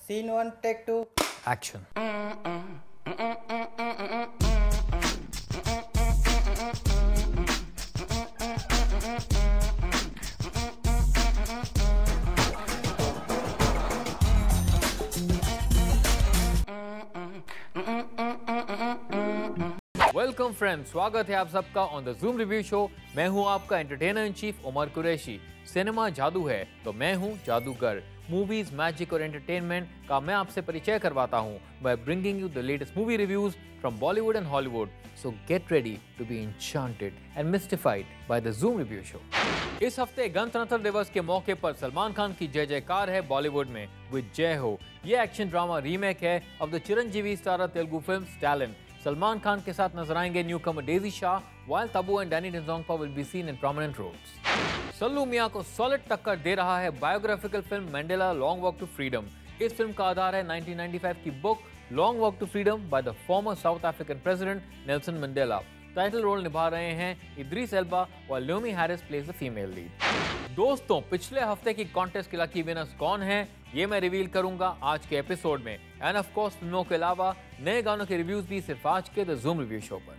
Scene 1, take 2. Action. Welcome friends, स्वागत है आप सबका on the zoom review show. मैं हूं आपका entertainer in chief Umar Qureshi. Cinema जादू है तो मैं हूं जादूगर। मूवीज, मैजिक और एंटरटेनमेंट का मैं आपसे परिचय करवाता हूं by bringing you the latest movie reviews from Bollywood and Hollywood. So get ready to be enchanted and mystified by the zoom review show. इस हफ्ते गणतंत्र दिवस के मौके पर सलमान खान की जय जयकार है बॉलीवुड में विद जय हो। ये एक्शन ड्रामा रीमेक है of the Chiranjeevi starrer Telugu film Stalin. Salman Khan के साथ नजर आएंगे newcomer Daisy Shah, while Tabu and Danny Denzongpa will be seen in prominent roles. Sallu मियां को सॉलिड टक्कर दे रहा है biographical film Mandela Long walk to freedom. इस फिल्म का आधार है 1995 की book Long walk to Freedom by the former South African president Nelson Mandela. Title role निभा रहे हैं इद्रिस एल्बा और ल्यूमी Harris plays the female lead. दोस्तों, पिछले हफ्ते की कॉन्टेस्ट के लकी विनर्स कौन हैं, ये मैं रिवील करूंगा आज के एपिसोड में। एंड ऑफ कोर्स फिल्मों के अलावा नए गानों के रिव्यूज भी सिर्फ आज के द जूम रिव्यू शो पर।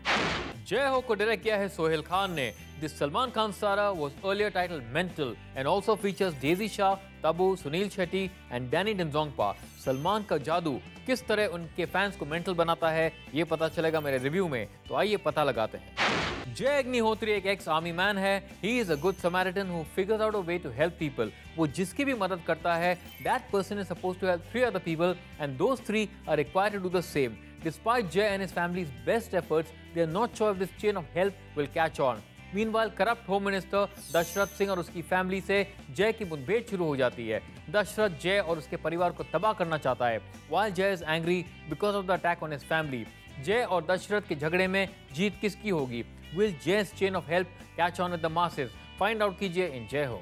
जय हो को डायरेक्ट किया है सोहेल खान ने। This Salman Khan starrer was earlier titled Mental and also features Daisy Shah, Tabu, Suniel Shetty and Danny Denzongpa. Salman का जादू किस तरह उनके फैंस को मेंटल बनाता है ये पता चलेगा मेरे रिव्यू में, तो आइए पता लगाते हैं। जय अग्निहोत्री एक एक्स आर्मी मैन है। He is a good samaritan who figures out a way to help people. वो जिसकी भी मदद करता है, that person is supposed to help 3 other people and those 3 are required to do the same. Despite Jay and his family's best efforts, they are not sure if this chain of help will catch on. Meanwhile, corrupt Home Minister Dashrath Singh और उसकी family से जय की मुठभेड़ शुरू हो जाती है। दशरथ जय और उसके परिवार को तबाह करना चाहता है। While Jay is angry because of the attack on his family, जय और दशरथ के झगड़े में जीत किसकी होगी? Will Jay's chain of help catch on with the masses? Find out कीजिए इन जय हो।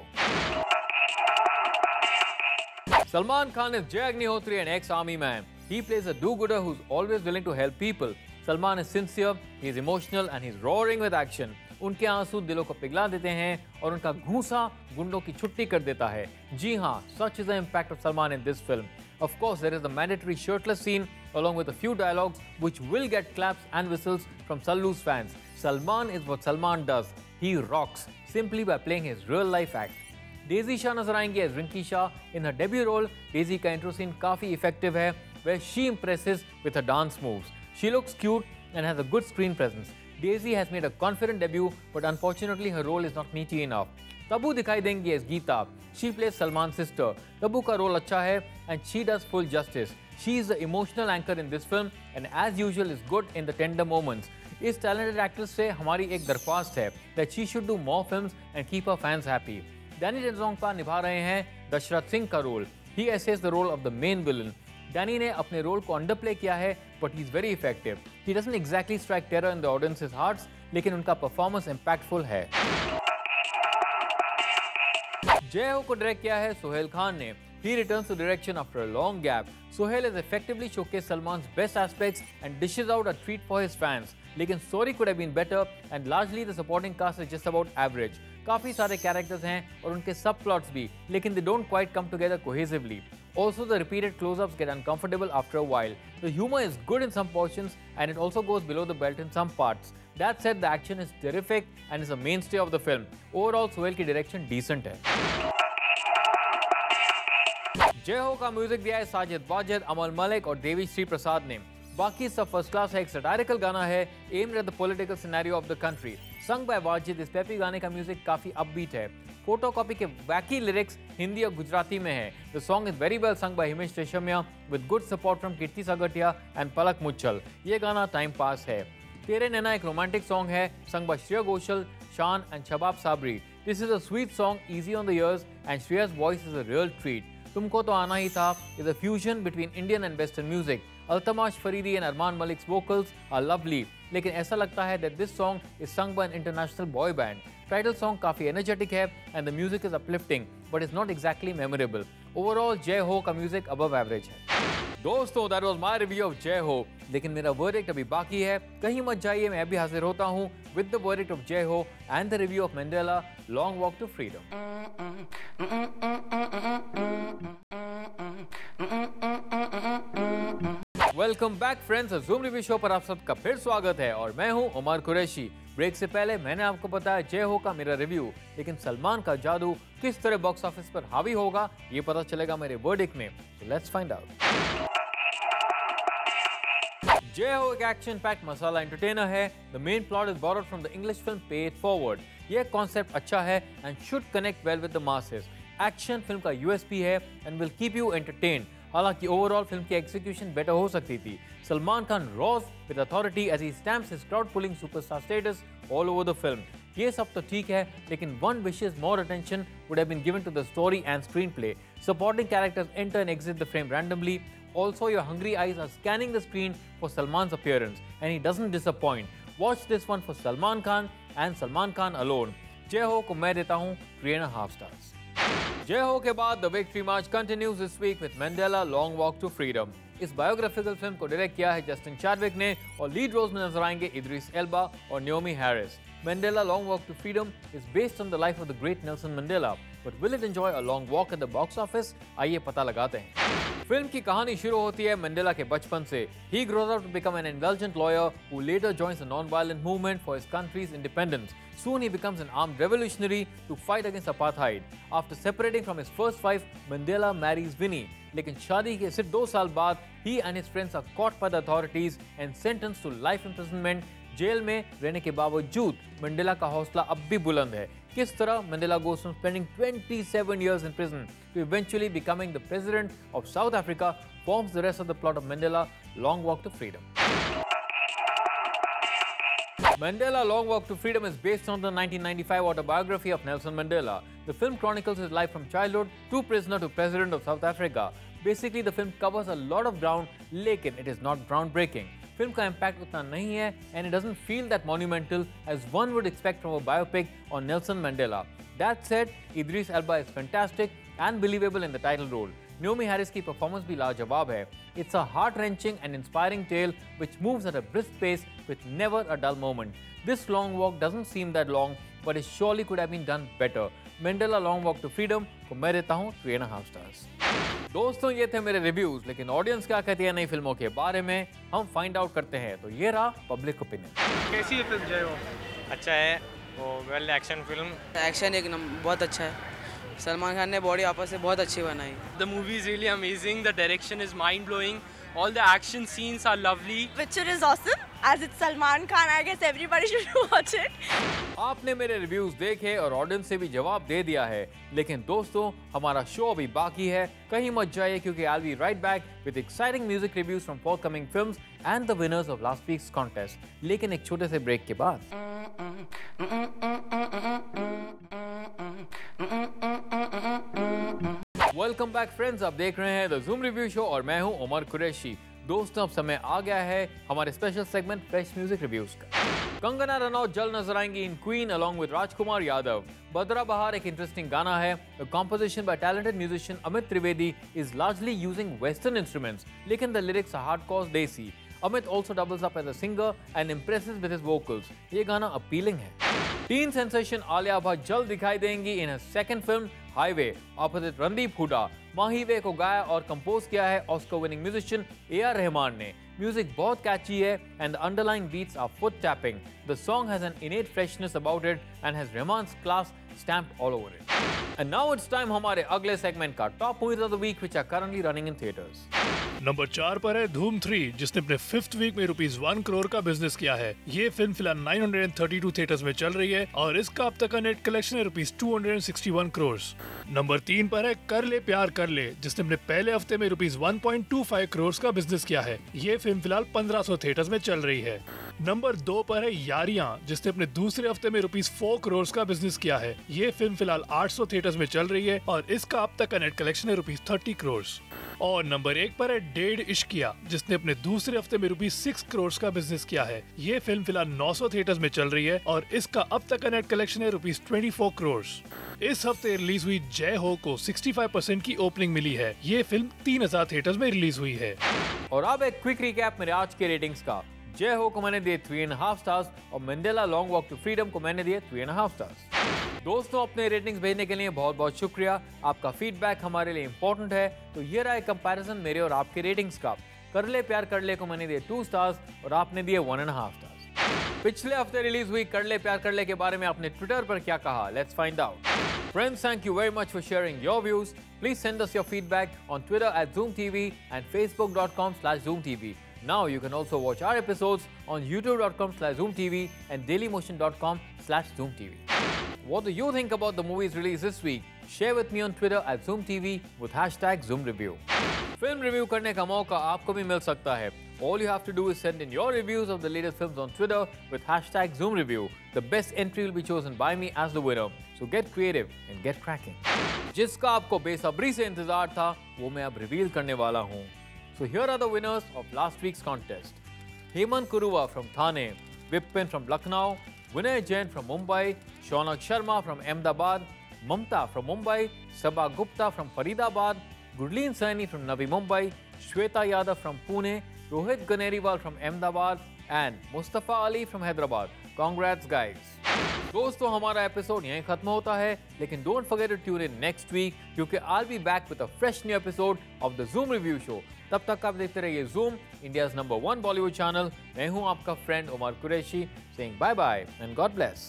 Salman Khan is Jay Agnihotri, an ex-army man. He plays a do-gooder who's always willing to help people. Salman is sincere, he's emotional and he's roaring with action. उनके आंसू दिलों को पिघला देते हैं और उनका घूंसा गुंडों की छुट्टी कर देता है। जी हाँ, such is the impact of Salman in this film. Of course, there is the mandatory shirtless scene along with a few dialogues which will get claps and whistles from Sallu's fans. Salman is what Salman does. He rocks simply by playing his real life act. Daisy Shah नजर आएंगे as Rinki Shah. इन हर debut role Daisy का intro scene काफी effective है where she impresses with her dance moves. She looks cute and has a good screen presence. Daisy has made a confident debut, but unfortunately her role is not meaty enough. Tabbu दिखाई देंगी as Geeta. She plays Salman's sister. Tabbu का role अच्छा है and she does full justice. She is the emotional anchor in this film and as usual is good in the tender moments. इस talented actress से हमारी एक दरख्वास्त है that she should do more films and keep her fans happy. Danny Denzongpa निभा रहे हैं दशरथ सिंह का role. He essays the role of the main villain. डैनी ने अपने रोल को अंडरप्ले किया है but he is very effective. He doesn't exactly strike terror in the audiences hearts, लेकिन उनका परफॉर्मेंस इंपैक्टफुल है। जय हो को डायरेक्ट किया है सोहेल खान ने। He returns to direction after a long gap. Sohail has effectively showcased Salman's best aspects and dishes out a treat for his fans. लेकिन story could have been better and largely the supporting cast is just about average. काफी सारे characters हैं और उनके subplots भी, लेकिन they don't quite come together cohesively. Also, the repeated close-ups get uncomfortable after a while. The humor is good in some portions and it also goes below the belt in some parts. That said, the action is terrific and is a mainstay of the film. Overall, Sohail की direction decent है। जय हो का music दिया है साजिद वाजिद, अमल मलिक और देवी श्री प्रसाद ने। बाकी सब फर्स्ट क्लास है। एक सटारिकल गाना है aimed at the political scenario of the country, sung by Wajid. इस पेपी गाने का म्यूजिक काफी अपबीट है। फोटोकॉपी के वैकी लिरिक्स हिंदी और गुजराती में है। The song is very well sung by Himesh Reshammiya with good support from Kirti Sagathia and Palak Muchhal. ये गाना टाइम पास है। तेरे नैना एक रोमांटिक सॉन्ग है sung by Shreya Ghoshal, Shaan and Shabab Sabri. This is a sweet song, easy on the ears and Shreya's voice is a real treat. तुमको तो आना ही था is a fusion between Indian and Western music. Altamash Faridi and Arman Malik's vocals are lovely, लेकिन ऐसा लगता है that this song is sung by an international boy band. Title song काफी energetic है and the music is uplifting, but is not exactly memorable. Overall, जय हो का music above average है। दोस्तों, that was my review of जय हो, लेकिन मेरा verdict अभी बाकी है। कहीं मत जाइए, मैं अभी हाजिर होता हूँ with the verdict of जय हो and the review of Mandela Long Walk to Freedom. Welcome back friends, zoom review show पर आप सबका फिर स्वागत है और मैं हूं उमर कुरैशी। ब्रेक से पहले मैंने आपको बताया जय हो का मेरा रिव्यू, लेकिन सलमान का जादू किस तरह बॉक्स ऑफिस पर हावी होगा ये पता चलेगा मेरे वर्डिक्ट में। So let's find out। Jai Ho एक एक्शन पैक्ड मसाला एंटरटेनर है। The main plot is borrowed from the English film Pay It Forward। यह कॉन्सेप्ट अच्छा है and should connect well with the masses. Action film का यूएसपी है and will keep you entertain. हालांकि overall film की execution better हो सकती थी। Salman Khan roars with authority as he stamps his crowd pulling superstar status all over the film. ये सब तो ठीक है, लेकिन one wishes more attention would have been given to the story and screenplay. Supporting characters enter and exit the frame randomly. Also, your hungry eyes are scanning the screen for Salman's appearance, and he doesn't disappoint. Watch this one for Salman Khan and Salman Khan alone. जय हो को मैं देता हूँ 3.5 stars। जय हो के बाद the victory march continues this week with Mandela long walk to freedom. इस बायोग्राफिकल फिल्म को डायरेक्ट किया है जस्टिन चैडविक ने और लीड रोल्स में नजर आएंगे इद्रिस एल्बा और न्योमी Harris. Mandela Long Walk to Freedom is based on the life of the great Nelson Mandela, but will it enjoy a long walk at the box office? आइए पता लगाते हैं। फिल्म की कहानी शुरू होती है मंडेला के बचपन से। He grows up to become an indulgent lawyer who later joins the non-violent movement for his country's independence. Soon he becomes an armed revolutionary to fight against apartheid. After separating from his first wife, Mandela marries Winnie. लेकिन शादी के सिर्फ 2 साल बाद he and his friends are caught by the authorities and sentenced to life imprisonment। Jail में रहने के बावजूद मंडेला का हौसला अब भी बुलंद है। किस तरह Mandela goes from spending 27 years in prison to eventually becoming the president of South Africa forms the rest of the plot of Mandela Long Walk to Freedom। Mandela Long Walk to Freedom is based on the 1995 autobiography of Nelson Mandela. The film chronicles his life from childhood to prisoner to president of South Africa. Basically, the film covers a lot of ground, लेकिन it is not groundbreaking. Film का impact उतना नहीं है and it doesn't feel that monumental as one would expect from a biopic on Nelson Mandela. That said, Idris Elba is fantastic and believable in the title role. Naomi Harris की performance भी लाजवाब है। It's a heart-wrenching and inspiring tale which moves at a brisk pace with never a dull moment. This long walk doesn't seem that long, but it surely could have been done better. Mandela Long Walk to Freedom को मैं देता हूँ 3.5 stars। दोस्तों, ये थे मेरे reviews, लेकिन audience क्या कहती है नई फिल्मों के बारे में हम फाइंड आउट करते हैं। तो ये रहा पब्लिक ओपिनियन। कैसी है फिल्म जय हो? अच्छा है, वो वेल एक्शन फिल्म। एक्शन एक नंबर बहुत अच्छा है। सलमान खान ने बॉडी आपस से बहुत अच्छी बनाई। The movie is really amazing. The direction is mind blowing. All the action scenes are lovely. Picture is awesome. As it's Salman Khan, I guess everybody should watch it. आपने मेरे रिव्यूज देखे और audience से भी जवाब दे दिया है, लेकिन दोस्तों हमारा शो अभी बाकी है। कहीं मत जाइए क्योंकि I'll be right back with exciting music reviews from forthcoming films and the winners of last week's contest। लेकिन एक छोटे से ब्रेक के बाद। वेलकम बैक फ्रेंड्स, आप देख रहे हैं द ज़ूम रिव्यू शो और मैं हूं उमर कुरैशी। दोस्तों, अब समय आ गया है हमारे special segment fresh music reviews का। कंगना रनौत जल्द नजर आएंगी in Queen along with Rajkumar Yadav. Badra Bahar एक इंटरेस्टिंग गाना है। The composition by talented musician Amit Trivedi is largely using western instruments, लेकिन the lyrics are hardcore desi. Amit also doubles up as a singer and impresses with his vocals। ये गाना appealing है। Tin sensation Alia Bhatt जल्द दिखाई देंगी in her second film Highway opposite Randeep Hooda. माहीवे को गाया और कंपोज किया है Oscar winning musician AR Rahman ने। म्यूजिक बहुत कैची है and the underlying beats are foot tapping. The song has an innate freshness about it and has Rahman's class stamped all over it। And now it's time हमारे अगले segment का top movies of the week which are currently running in theaters। Number 4 पर है धूम 3, जिसने अपने 5th week में ₹1 करोड़ का बिजनेस किया है। ये फिल्म फिलहाल 932 थिएटर्स में चल रही है और इसका अब तक का नेट कलेक्शन है ₹261 करोड़। नंबर 3 पर है कर ले प्यार कर ले, जिसने अपने पहले हफ्ते में ₹1.25 करोड़ का बिजनेस किया है। ये फिल्म फिलहाल 1500 थिएटर्स में चल रही है। नंबर 2 पर है यारियां, जिसने अपने दूसरे हफ्ते में ₹4 करोड़ का बिजनेस किया है। ये फिल्म फिलहाल 800 थिएटर्स में चल रही है और इसका अब तक का नेट कलेक्शन है ₹30 करोड़। और नंबर 1 पर है डेढ़ इश्किया, जिसने अपने दूसरे हफ्ते में ₹6 करोड़ का बिजनेस किया है। ये फिल्म फिलहाल 900 थिएटर्स में चल रही है और इसका अब तक का नेट कलेक्शन है ₹24 करोड़। इस हफ्ते रिलीज हुई जय हो को 65% की ओपनिंग मिली है। ये फिल्म 3000 थिएटर्स में रिलीज हुई है। और अब एक क्विक रिकैप मेरे आज के रेटिंग्स का। जय हो को मैंने दिए 3.5 स्टार्स और Mandela long walk to freedom को मैंने दिए 3.5 स्टार्स। दोस्तों, अपने रेटिंग्स भेजने के लिए बहुत बहुत शुक्रिया। आपका फीडबैक हमारे लिए इंपॉर्टेंट है। तो ये रहा एक कंपैरिजन मेरे और आपके रेटिंग्स का। कर ले प्यार कर ले को मैंने दिए 2 स्टार्स और आपने दिए 1.5 स्टार्स। पिछले हफ्ते रिलीज हुई कर ले प्यार कर ले के बारे में आपने ट्विटर पर क्या कहा? Let's find out. Friends, thank you very much for sharing your views. Please send us your feedback on Twitter @ZoomTV and Facebook.com/ZoomTV. Now you can also watch our episodes on YouTube.com/ZoomTV and DailyMotion.com/ZoomTV. What do you think about the movies released this week? Share with me on Twitter @ZoomTV with #ZoomReview. Film review करने का मौका आपको भी मिल सकता है। All you have to do is send in your reviews of the latest films on Twitter with #ZoomReview. The best entry will be chosen by me as the winner. So get creative and get cracking. जिसका आपको बेसब्री से इंतजार था वो मैं अब reveal करने वाला हूँ। So here are the winners of last week's contest. Hemant Kuruva from Thane, Vipin from Lucknow, Vinay Jain from Mumbai, Shaunak Sharma from Ahmedabad, Mamta from Mumbai, Sabha Gupta from Faridabad, Gurleen Saini from Navi Mumbai, Shweta Yadav from Pune, Rohit Ganeriwal from Ahmedabad and Mustafa Ali from Hyderabad. Congrats guys. दोस्तों हमारा episode यहीं खत्म होता है, लेकिन don't forget to tune in next week क्योंकि I will be back with a fresh new episode of the Zoom review show. तब तक आप देखते रहिए Zoom, India's number 1 Bollywood channel. मैं हूं आपका friend Umar Qureshi, saying bye bye and God bless.